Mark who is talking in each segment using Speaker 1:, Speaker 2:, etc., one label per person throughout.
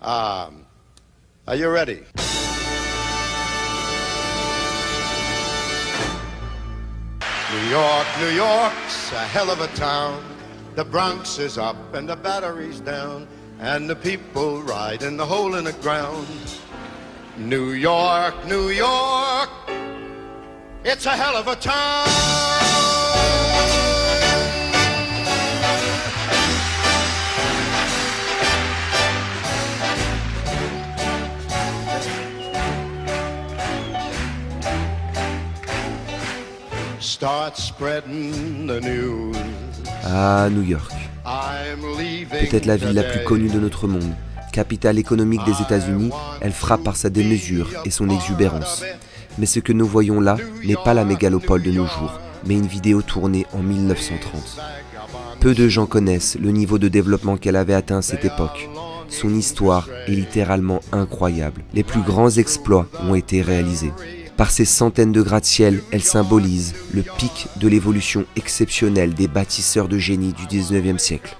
Speaker 1: Are you ready? New York's a hell of a town. The Bronx is up and the Battery's down, and the people ride in the hole in the ground. New York, it's a hell of a town. Start spreading the news.
Speaker 2: Ah, New York. Peut-être la ville la plus connue de notre monde. Capitale économique des États-Unis, elle frappe par sa démesure et son exubérance. Mais ce que nous voyons là n'est pas la mégalopole de nos jours, mais une vidéo tournée en 1930. Peu de gens connaissent le niveau de développement qu'elle avait atteint à cette époque. Son histoire est littéralement incroyable. Les plus grands exploits ont été réalisés. Par ces centaines de gratte-ciel, elle symbolise le pic de l'évolution exceptionnelle des bâtisseurs de génie du 19e siècle.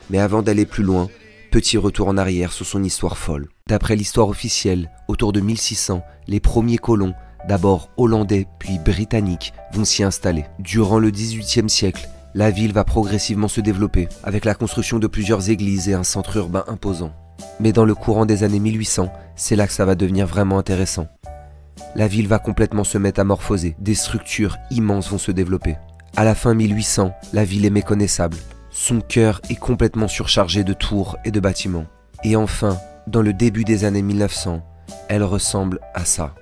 Speaker 2: Mais avant d'aller plus loin, petit retour en arrière sur son histoire folle. D'après l'histoire officielle, autour de 1600, les premiers colons, d'abord hollandais puis britanniques, vont s'y installer. Durant le 18e siècle, la ville va progressivement se développer, avec la construction de plusieurs églises et un centre urbain imposant. Mais dans le courant des années 1800, c'est là que ça va devenir vraiment intéressant. La ville va complètement se métamorphoser, des structures immenses vont se développer. À la fin 1800, la ville est méconnaissable. Son cœur est complètement surchargé de tours et de bâtiments. Et enfin, dans le début des années 1900, elle ressemble à ça.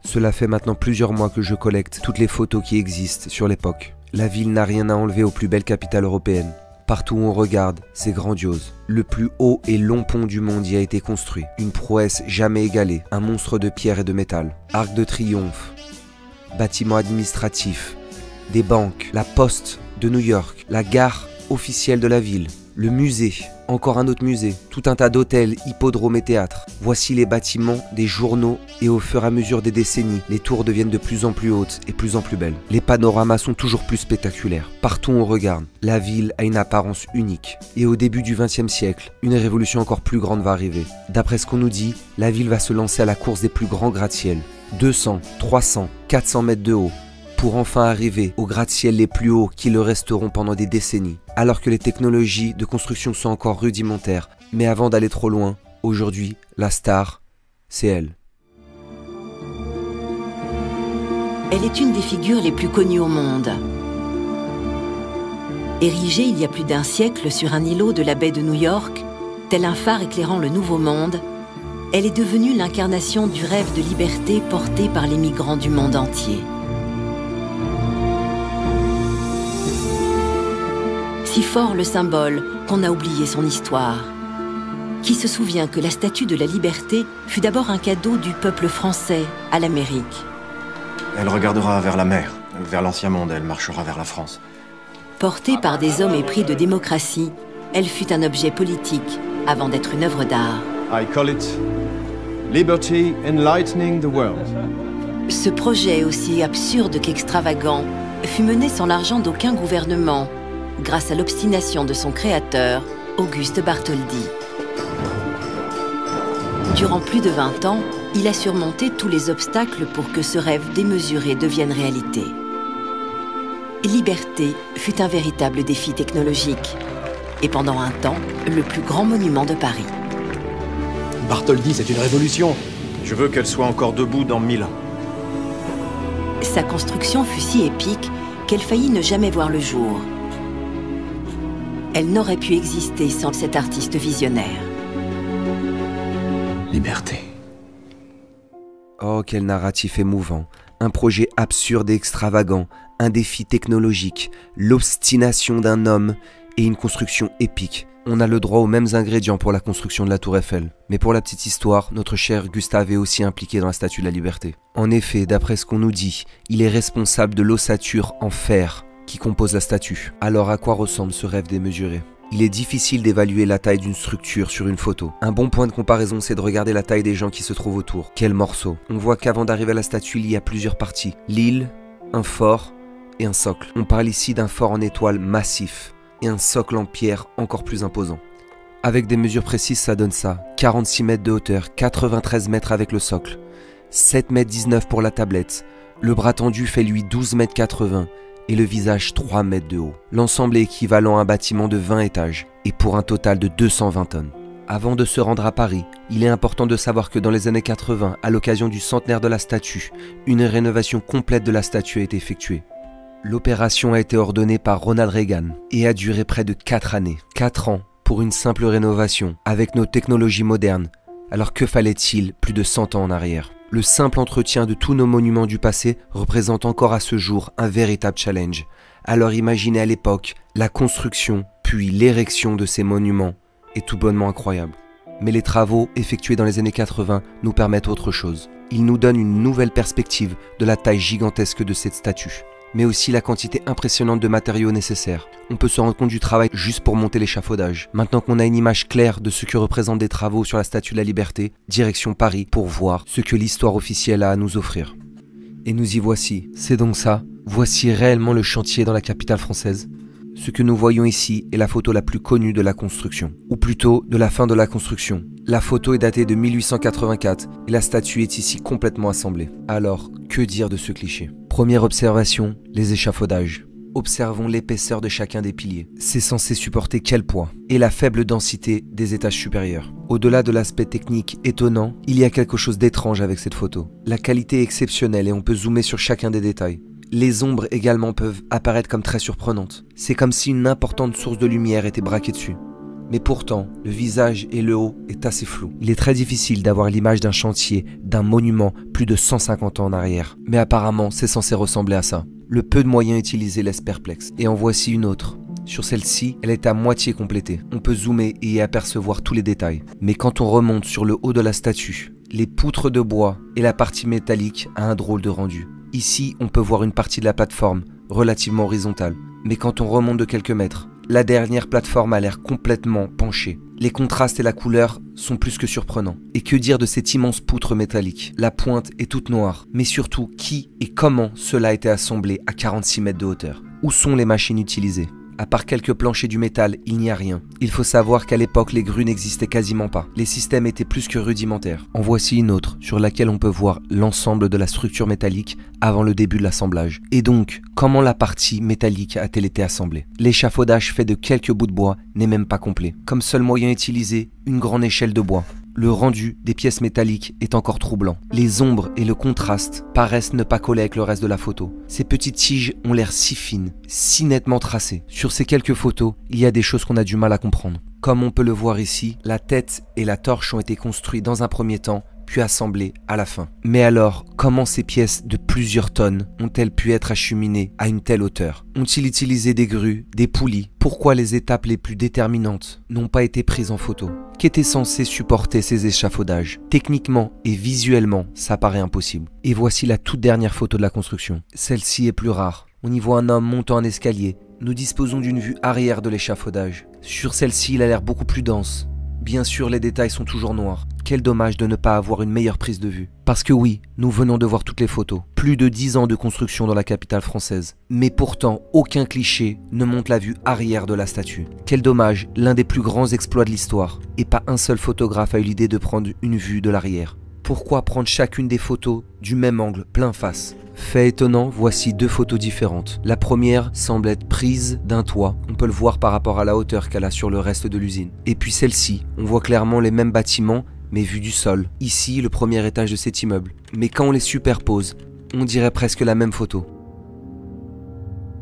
Speaker 2: Cela fait maintenant plusieurs mois que je collecte toutes les photos qui existent sur l'époque. La ville n'a rien à enlever aux plus belles capitales européennes. Partout où on regarde, c'est grandiose. Le plus haut et long pont du monde y a été construit. Une prouesse jamais égalée, un monstre de pierre et de métal. Arc de triomphe, bâtiments administratifs, des banques, la poste de New York, la gare officielle de la ville, le musée, encore un autre musée, tout un tas d'hôtels, hippodromes et théâtres. Voici les bâtiments des journaux et au fur et à mesure des décennies, les tours deviennent de plus en plus hautes et plus en plus belles. Les panoramas sont toujours plus spectaculaires. Partout où on regarde, la ville a une apparence unique. Et au début du XXe siècle, une révolution encore plus grande va arriver. D'après ce qu'on nous dit, la ville va se lancer à la course des plus grands gratte-ciel. 200, 300, 400 mètres de haut, pour enfin arriver aux gratte-ciel les plus hauts qui le resteront pendant des décennies, alors que les technologies de construction sont encore rudimentaires. Mais avant d'aller trop loin, aujourd'hui, la star, c'est elle.
Speaker 3: Elle est une des figures les plus connues au monde. Érigée il y a plus d'un siècle sur un îlot de la baie de New York, tel un phare éclairant le Nouveau Monde, elle est devenue l'incarnation du rêve de liberté porté par les migrants du monde entier. Si fort le symbole qu'on a oublié son histoire. Qui se souvient que la Statue de la Liberté fut d'abord un cadeau du peuple français à l'Amérique?
Speaker 4: Elle regardera vers la mer, vers l'ancien monde, elle marchera vers la France.
Speaker 3: Portée par des hommes épris de démocratie, elle fut un objet politique avant d'être une œuvre d'art.
Speaker 5: I call it Liberty Enlightening the World.
Speaker 3: Ce projet, aussi absurde qu'extravagant, fut mené sans l'argent d'aucun gouvernement, grâce à l'obstination de son créateur, Auguste Bartholdi. Durant plus de 20 ans, il a surmonté tous les obstacles pour que ce rêve démesuré devienne réalité. Liberté fut un véritable défi technologique, et pendant un temps, le plus grand monument de Paris.
Speaker 5: Bartholdi, c'est une révolution.
Speaker 4: Je veux qu'elle soit encore debout dans 1000 ans.
Speaker 3: Sa construction fut si épique qu'elle faillit ne jamais voir le jour. Elle n'aurait pu exister sans cet artiste visionnaire.
Speaker 5: Liberté.
Speaker 2: Oh, quel narratif émouvant. Un projet absurde et extravagant, un défi technologique, l'obstination d'un homme et une construction épique. On a le droit aux mêmes ingrédients pour la construction de la Tour Eiffel. Mais pour la petite histoire, notre cher Gustave est aussi impliqué dans la Statue de la Liberté. En effet, d'après ce qu'on nous dit, il est responsable de l'ossature en fer qui compose la statue. Alors à quoi ressemble ce rêve démesuré? Il est difficile d'évaluer la taille d'une structure sur une photo. Un bon point de comparaison, c'est de regarder la taille des gens qui se trouvent autour. Quel morceau! On voit qu'avant d'arriver à la statue, il y a plusieurs parties. L'île, un fort et un socle. On parle ici d'un fort en étoile massif et un socle en pierre encore plus imposant. Avec des mesures précises, ça donne ça. 46 mètres de hauteur, 93 mètres avec le socle, 7 mètres 19 pour la tablette. Le bras tendu fait lui 12 mètres 80 et le visage 3 mètres de haut. L'ensemble est équivalent à un bâtiment de 20 étages et pour un total de 220 tonnes. Avant de se rendre à Paris, il est important de savoir que dans les années 80, à l'occasion du centenaire de la statue, une rénovation complète de la statue a été effectuée. L'opération a été ordonnée par Ronald Reagan et a duré près de 4 années. 4 ans pour une simple rénovation, avec nos technologies modernes. Alors que fallait-il plus de 100 ans en arrière? Le simple entretien de tous nos monuments du passé représente encore à ce jour un véritable challenge. Alors imaginez à l'époque la construction puis l'érection de ces monuments est tout bonnement incroyable. Mais les travaux effectués dans les années 80 nous permettent autre chose. Ils nous donnent une nouvelle perspective de la taille gigantesque de cette statue, mais aussi la quantité impressionnante de matériaux nécessaires. On peut se rendre compte du travail juste pour monter l'échafaudage. Maintenant qu'on a une image claire de ce que représentent des travaux sur la Statue de la Liberté, direction Paris pour voir ce que l'histoire officielle a à nous offrir. Et nous y voici. C'est donc ça. Voici réellement le chantier dans la capitale française. Ce que nous voyons ici est la photo la plus connue de la construction, ou plutôt de la fin de la construction. La photo est datée de 1884 et la statue est ici complètement assemblée. Alors, que dire de ce cliché? Première observation, les échafaudages. Observons l'épaisseur de chacun des piliers. C'est censé supporter quel poids? Et la faible densité des étages supérieurs. Au-delà de l'aspect technique étonnant, il y a quelque chose d'étrange avec cette photo. La qualité est exceptionnelle et on peut zoomer sur chacun des détails. Les ombres également peuvent apparaître comme très surprenantes. C'est comme si une importante source de lumière était braquée dessus. Mais pourtant, le visage et le haut est assez flou. Il est très difficile d'avoir l'image d'un chantier, d'un monument plus de 150 ans en arrière. Mais apparemment, c'est censé ressembler à ça. Le peu de moyens utilisés laisse perplexe. Et en voici une autre. Sur celle-ci, elle est à moitié complétée. On peut zoomer et y apercevoir tous les détails. Mais quand on remonte sur le haut de la statue, les poutres de bois et la partie métallique a un drôle de rendu. Ici, on peut voir une partie de la plateforme, relativement horizontale. Mais quand on remonte de quelques mètres, la dernière plateforme a l'air complètement penchée. Les contrastes et la couleur sont plus que surprenants. Et que dire de cette immense poutre métallique? La pointe est toute noire. Mais surtout, qui et comment cela a été assemblé à 46 mètres de hauteur? Où sont les machines utilisées? À part quelques planchers du métal, il n'y a rien. Il faut savoir qu'à l'époque, les grues n'existaient quasiment pas. Les systèmes étaient plus que rudimentaires. En voici une autre, sur laquelle on peut voir l'ensemble de la structure métallique avant le début de l'assemblage. Et donc, comment la partie métallique a-t-elle été assemblée? L'échafaudage fait de quelques bouts de bois n'est même pas complet. Comme seul moyen utilisé, une grande échelle de bois. Le rendu des pièces métalliques est encore troublant. Les ombres et le contraste paraissent ne pas coller avec le reste de la photo. Ces petites tiges ont l'air si fines, si nettement tracées. Sur ces quelques photos, il y a des choses qu'on a du mal à comprendre. Comme on peut le voir ici, la tête et la torche ont été construits dans un premier temps, puis assemblées à la fin. Mais alors, comment ces pièces de plusieurs tonnes ont-elles pu être acheminées à une telle hauteur? Ont-ils utilisé des grues, des poulies? Pourquoi les étapes les plus déterminantes n'ont pas été prises en photo? Qu'étaient censés supporter ces échafaudages? Techniquement et visuellement, ça paraît impossible. Et voici la toute dernière photo de la construction. Celle-ci est plus rare. On y voit un homme montant un escalier. Nous disposons d'une vue arrière de l'échafaudage. Sur celle-ci, il a l'air beaucoup plus dense. Bien sûr, les détails sont toujours noirs. Quel dommage de ne pas avoir une meilleure prise de vue. Parce que oui, nous venons de voir toutes les photos. Plus de 10 ans de construction dans la capitale française. Mais pourtant, aucun cliché ne montre la vue arrière de la statue. Quel dommage, l'un des plus grands exploits de l'histoire. Et pas un seul photographe a eu l'idée de prendre une vue de l'arrière. Pourquoi prendre chacune des photos du même angle, plein face? Fait étonnant, voici deux photos différentes. La première semble être prise d'un toit. On peut le voir par rapport à la hauteur qu'elle a sur le reste de l'usine. Et puis celle-ci, on voit clairement les mêmes bâtiments, mais vus du sol. Ici, le premier étage de cet immeuble. Mais quand on les superpose, on dirait presque la même photo.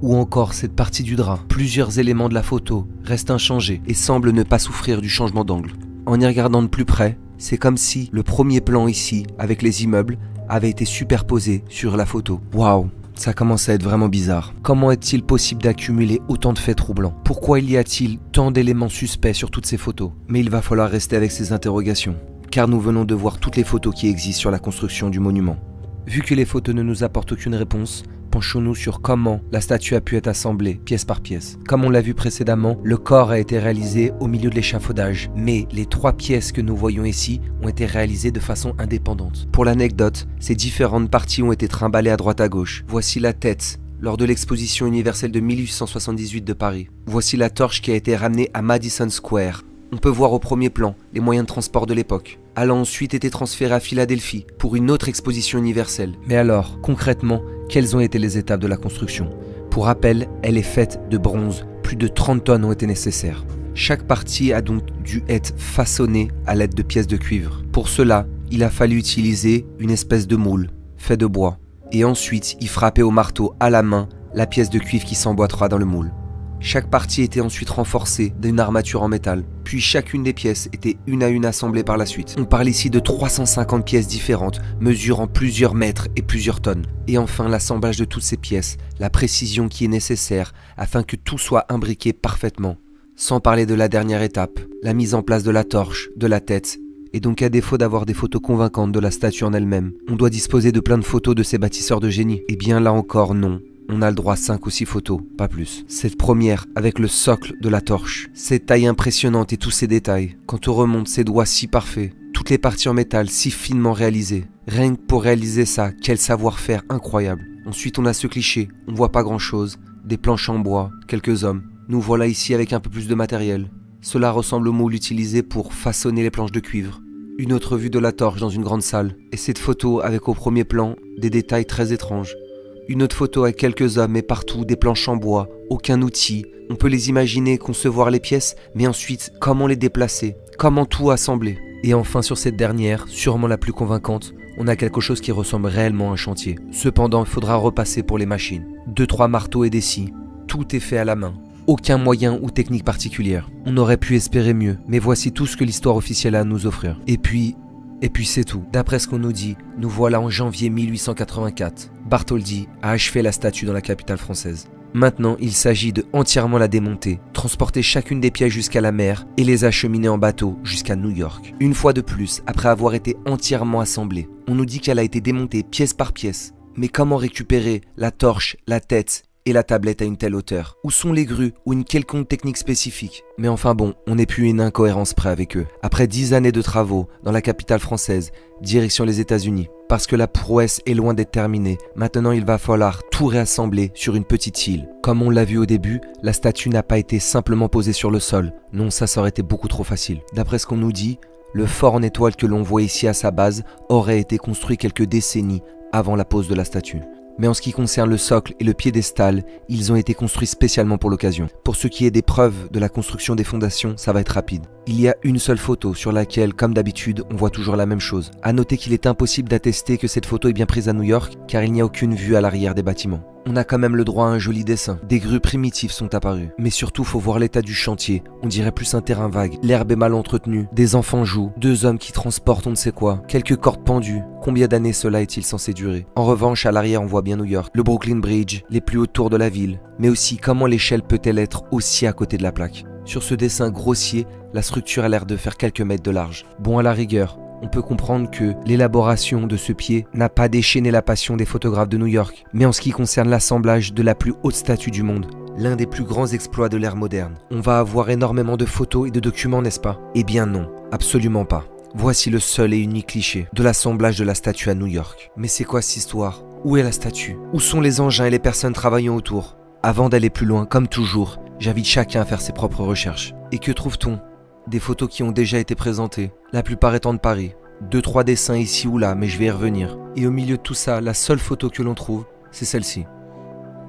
Speaker 2: Ou encore cette partie du drap. Plusieurs éléments de la photo restent inchangés et semblent ne pas souffrir du changement d'angle. En y regardant de plus près, c'est comme si le premier plan ici, avec les immeubles, avait été superposé sur la photo. Waouh, ça commence à être vraiment bizarre. Comment est-il possible d'accumuler autant de faits troublants? Pourquoi y a-t-il tant d'éléments suspects sur toutes ces photos? Mais il va falloir rester avec ces interrogations, car nous venons de voir toutes les photos qui existent sur la construction du monument. Vu que les photos ne nous apportent aucune réponse, penchons-nous sur comment la statue a pu être assemblée, pièce par pièce. Comme on l'a vu précédemment, le corps a été réalisé au milieu de l'échafaudage, mais les 3 pièces que nous voyons ici ont été réalisées de façon indépendante. Pour l'anecdote, ces différentes parties ont été trimballées à droite à gauche. Voici la tête, lors de l'exposition universelle de 1878 de Paris. Voici la torche qui a été ramenée à Madison Square. On peut voir au premier plan les moyens de transport de l'époque. Elle a ensuite été transférée à Philadelphie pour une autre exposition universelle. Mais alors, concrètement, quelles ont été les étapes de la construction? Pour rappel, elle est faite de bronze. Plus de 30 tonnes ont été nécessaires. Chaque partie a donc dû être façonnée à l'aide de pièces de cuivre. Pour cela, il a fallu utiliser une espèce de moule fait de bois. Et ensuite, y frapper au marteau à la main la pièce de cuivre qui s'emboîtera dans le moule. Chaque partie était ensuite renforcée d'une armature en métal, puis chacune des pièces était une à une assemblée par la suite. On parle ici de 350 pièces différentes, mesurant plusieurs mètres et plusieurs tonnes. Et enfin, l'assemblage de toutes ces pièces, la précision qui est nécessaire afin que tout soit imbriqué parfaitement. Sans parler de la dernière étape, la mise en place de la torche, de la tête. Et donc à défaut d'avoir des photos convaincantes de la statue en elle-même, on doit disposer de plein de photos de ces bâtisseurs de génie. Et bien là encore, non. On a le droit à 5 ou 6 photos, pas plus. Cette première, avec le socle de la torche, cette taille impressionnante et tous ces détails. Quand on remonte ces doigts si parfaits, toutes les parties en métal si finement réalisées. Rien que pour réaliser ça, quel savoir-faire incroyable. Ensuite on a ce cliché, on voit pas grand-chose, des planches en bois, quelques hommes. Nous voilà ici avec un peu plus de matériel. Cela ressemble au moule utilisé pour façonner les planches de cuivre. Une autre vue de la torche dans une grande salle. Et cette photo avec au premier plan des détails très étranges. Une autre photo avec quelques hommes et partout des planches en bois, aucun outil. On peut les imaginer concevoir les pièces, mais ensuite comment les déplacer, comment tout assembler. Et enfin sur cette dernière, sûrement la plus convaincante, on a quelque chose qui ressemble réellement à un chantier. Cependant, il faudra repasser pour les machines. 2-3 marteaux et des scies. Tout est fait à la main. Aucun moyen ou technique particulière. On aurait pu espérer mieux, mais voici tout ce que l'histoire officielle a à nous offrir. Et puis c'est tout. D'après ce qu'on nous dit, nous voilà en janvier 1884. Bartholdi a achevé la statue dans la capitale française. Maintenant, il s'agit de entièrement la démonter, transporter chacune des pièces jusqu'à la mer et les acheminer en bateau jusqu'à New York. Une fois de plus, après avoir été entièrement assemblée, on nous dit qu'elle a été démontée pièce par pièce. Mais comment récupérer la torche, la tête et la tablette à une telle hauteur? Où sont les grues ou une quelconque technique spécifique? Mais enfin bon, on n'est plus une incohérence près avec eux. Après 10 années de travaux dans la capitale française, direction les États-Unis. Parce que la prouesse est loin d'être terminée, maintenant il va falloir tout réassembler sur une petite île. Comme on l'a vu au début, la statue n'a pas été simplement posée sur le sol. Non, ça aurait été beaucoup trop facile. D'après ce qu'on nous dit, le fort en étoile que l'on voit ici à sa base aurait été construit quelques décennies avant la pose de la statue. Mais en ce qui concerne le socle et le piédestal, ils ont été construits spécialement pour l'occasion. Pour ce qui est des preuves de la construction des fondations, ça va être rapide. Il y a une seule photo sur laquelle, comme d'habitude, on voit toujours la même chose. À noter qu'il est impossible d'attester que cette photo est bien prise à New York, car il n'y a aucune vue à l'arrière des bâtiments. On a quand même le droit à un joli dessin. Des grues primitives sont apparues. Mais surtout, faut voir l'état du chantier. On dirait plus un terrain vague. L'herbe est mal entretenue. Des enfants jouent. 2 hommes qui transportent on ne sait quoi. Quelques cordes pendues. Combien d'années cela est-il censé durer? En revanche, à l'arrière, on voit bien New York. Le Brooklyn Bridge, les plus hautes tours de la ville. Mais aussi, comment l'échelle peut-elle être aussi à côté de la plaque? Sur ce dessin grossier, la structure a l'air de faire quelques mètres de large. Bon, à la rigueur, on peut comprendre que l'élaboration de ce pied n'a pas déchaîné la passion des photographes de New York. Mais en ce qui concerne l'assemblage de la plus haute statue du monde, l'un des plus grands exploits de l'ère moderne, on va avoir énormément de photos et de documents, n'est-ce pas? Eh bien non, absolument pas. Voici le seul et unique cliché de l'assemblage de la statue à New York. Mais c'est quoi cette histoire? Où est la statue? Où sont les engins et les personnes travaillant autour? Avant d'aller plus loin, comme toujours, j'invite chacun à faire ses propres recherches. Et que trouve-t-on? Des photos qui ont déjà été présentées, la plupart étant de Paris. 2-3 dessins ici ou là, mais je vais y revenir. Et au milieu de tout ça, la seule photo que l'on trouve, c'est celle-ci.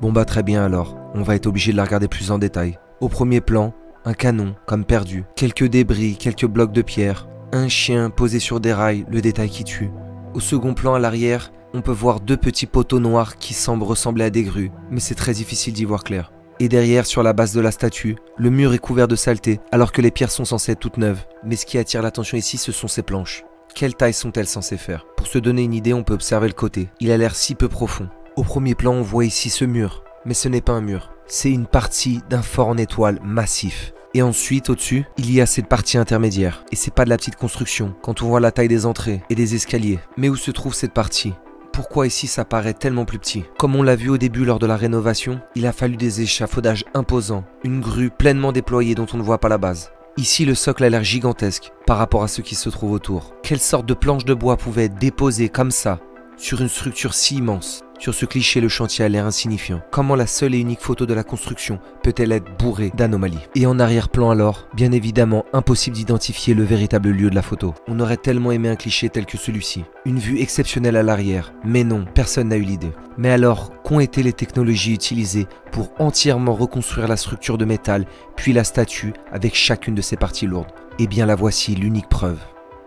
Speaker 2: Bon bah très bien alors, on va être obligé de la regarder plus en détail. Au premier plan, un canon, comme perdu. Quelques débris, quelques blocs de pierre. Un chien posé sur des rails, le détail qui tue. Au second plan à l'arrière, on peut voir 2 petits poteaux noirs qui semblent ressembler à des grues, mais c'est très difficile d'y voir clair. Et derrière, sur la base de la statue, le mur est couvert de saleté, alors que les pierres sont censées être toutes neuves. Mais ce qui attire l'attention ici, ce sont ces planches. Quelle taille sont-elles censées faire? Pour se donner une idée, on peut observer le côté. Il a l'air si peu profond. Au premier plan, on voit ici ce mur. Mais ce n'est pas un mur. C'est une partie d'un fort en étoile massif. Et ensuite, au-dessus, il y a cette partie intermédiaire. Et c'est pas de la petite construction, quand on voit la taille des entrées et des escaliers. Mais où se trouve cette partie? Pourquoi ici ça paraît tellement plus petit? Comme on l'a vu au début lors de la rénovation, il a fallu des échafaudages imposants, une grue pleinement déployée dont on ne voit pas la base. Ici le socle a l'air gigantesque par rapport à ce qui se trouve autour. Quelle sorte de planche de bois pouvait être déposée comme ça sur une structure si immense? Sur ce cliché, le chantier a l'air insignifiant. Comment la seule et unique photo de la construction peut-elle être bourrée d'anomalies? Et en arrière-plan alors, bien évidemment, impossible d'identifier le véritable lieu de la photo. On aurait tellement aimé un cliché tel que celui-ci. Une vue exceptionnelle à l'arrière. Mais non, personne n'a eu l'idée. Mais alors, qu'ont été les technologies utilisées pour entièrement reconstruire la structure de métal, puis la statue avec chacune de ses parties lourdes? Eh bien la voici, l'unique preuve.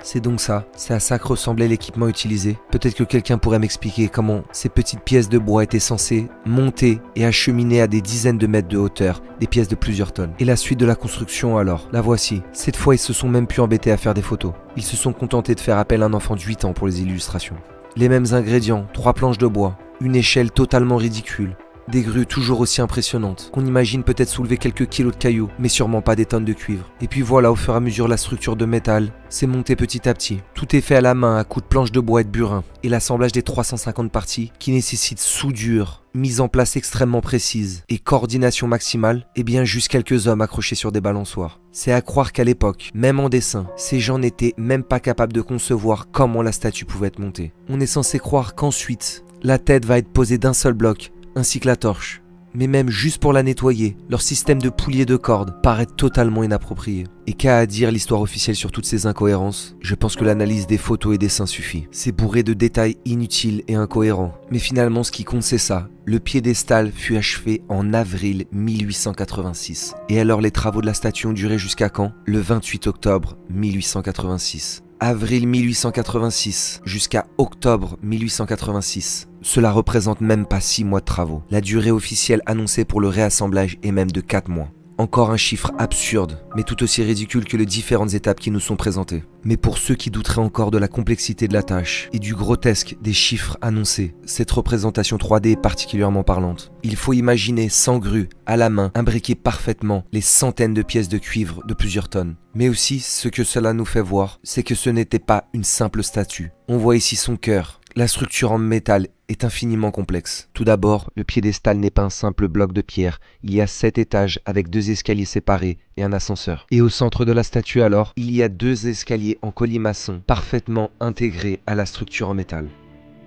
Speaker 2: C'est donc ça, c'est à ça que ressemblait l'équipement utilisé. Peut-être que quelqu'un pourrait m'expliquer comment ces petites pièces de bois étaient censées monter et acheminer à des dizaines de mètres de hauteur, des pièces de plusieurs tonnes. Et la suite de la construction alors, la voici. Cette fois, ils se sont même plus embêtés à faire des photos. Ils se sont contentés de faire appel à un enfant de 8 ans pour les illustrations. Les mêmes ingrédients, 3 planches de bois, une échelle totalement ridicule, des grues toujours aussi impressionnantes, qu'on imagine peut-être soulever quelques kilos de cailloux, mais sûrement pas des tonnes de cuivre. Et puis voilà, au fur et à mesure, la structure de métal s'est montée petit à petit. Tout est fait à la main, à coups de planches de bois et de burin. Et l'assemblage des 350 parties, qui nécessite soudure, mise en place extrêmement précise et coordination maximale, et bien juste quelques hommes accrochés sur des balançoires. C'est à croire qu'à l'époque, même en dessin, ces gens n'étaient même pas capables de concevoir comment la statue pouvait être montée. On est censé croire qu'ensuite, la tête va être posée d'un seul bloc, ainsi que la torche. Mais même juste pour la nettoyer, leur système de poulies et de cordes paraît totalement inapproprié. Et qu'a à dire l'histoire officielle sur toutes ces incohérences? Je pense que l'analyse des photos et dessins suffit. C'est bourré de détails inutiles et incohérents. Mais finalement, ce qui compte, c'est ça. Le piédestal fut achevé en avril 1886. Et alors, les travaux de la statue ont duré jusqu'à quand? Le 28 octobre 1886. Avril 1886 jusqu'à octobre 1886. Cela représente même pas 6 mois de travaux. La durée officielle annoncée pour le réassemblage est même de 4 mois. Encore un chiffre absurde, mais tout aussi ridicule que les différentes étapes qui nous sont présentées. Mais pour ceux qui douteraient encore de la complexité de la tâche et du grotesque des chiffres annoncés, cette représentation 3D est particulièrement parlante. Il faut imaginer sans grue, à la main, imbriquer parfaitement les centaines de pièces de cuivre de plusieurs tonnes. Mais aussi, ce que cela nous fait voir, c'est que ce n'était pas une simple statue. On voit ici son cœur. La structure en métal est infiniment complexe. Tout d'abord, le piédestal n'est pas un simple bloc de pierre. Il y a 7 étages avec 2 escaliers séparés et un ascenseur. Et au centre de la statue alors, il y a 2 escaliers en colimaçon parfaitement intégrés à la structure en métal.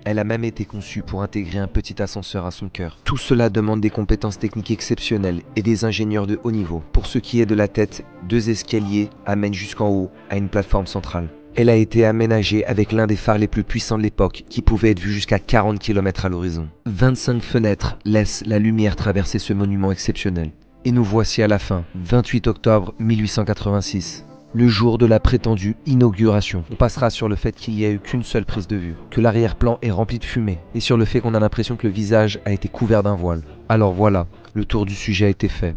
Speaker 2: Elle a même été conçue pour intégrer un petit ascenseur à son cœur. Tout cela demande des compétences techniques exceptionnelles et des ingénieurs de haut niveau. Pour ce qui est de la tête, 2 escaliers amènent jusqu'en haut à une plateforme centrale. Elle a été aménagée avec l'un des phares les plus puissants de l'époque, qui pouvait être vu jusqu'à 40 km à l'horizon. 25 fenêtres laissent la lumière traverser ce monument exceptionnel. Et nous voici à la fin, 28 octobre 1886. Le jour de la prétendue inauguration. On passera sur le fait qu'il n'y a eu qu'une seule prise de vue, que l'arrière-plan est rempli de fumée, et sur le fait qu'on a l'impression que le visage a été couvert d'un voile. Alors voilà, le tour du sujet a été fait.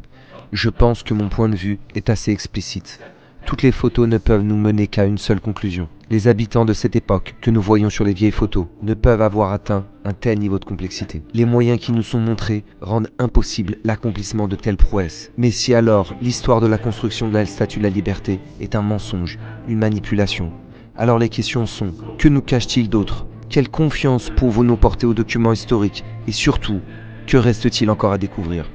Speaker 2: Je pense que mon point de vue est assez explicite. Toutes les photos ne peuvent nous mener qu'à une seule conclusion. Les habitants de cette époque, que nous voyons sur les vieilles photos, ne peuvent avoir atteint un tel niveau de complexité. Les moyens qui nous sont montrés rendent impossible l'accomplissement de telles prouesses. Mais si alors l'histoire de la construction de la Statue de la Liberté est un mensonge, une manipulation, alors les questions sont, que nous cache-t-il d'autre? Quelle confiance pouvons-nous porter aux documents historiques? Et surtout, que reste-t-il encore à découvrir?